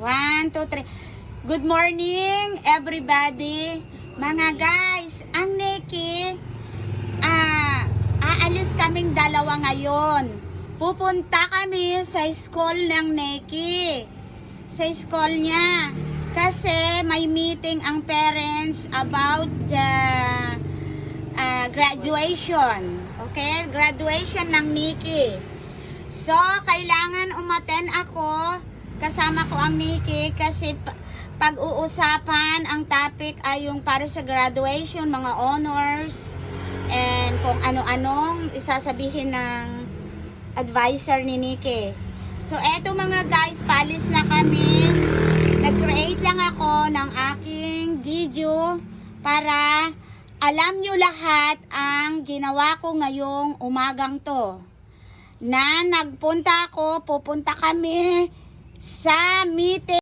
1, 2, 3. Good morning, everybody. Mga guys, ang Nikki, aalis kaming dalawa ngayon. Pupunta kami sa school ng Nikki. Sa school niya. Kasi may meeting ang parents about the graduation. Okay? Graduation ng Nikki. So, kailangan umaten ako. Kasama ko ang Nikki kasi pag-uusapan ang topic ay yung para sa graduation, mga honors, and kung ano-anong isasabihin ng advisor ni Nikki. So, eto mga guys, palis na kami. Nag-create lang ako ng aking video para alam nyo lahat ang ginawa ko ngayong umagang to. Na pupunta kami sa meeting.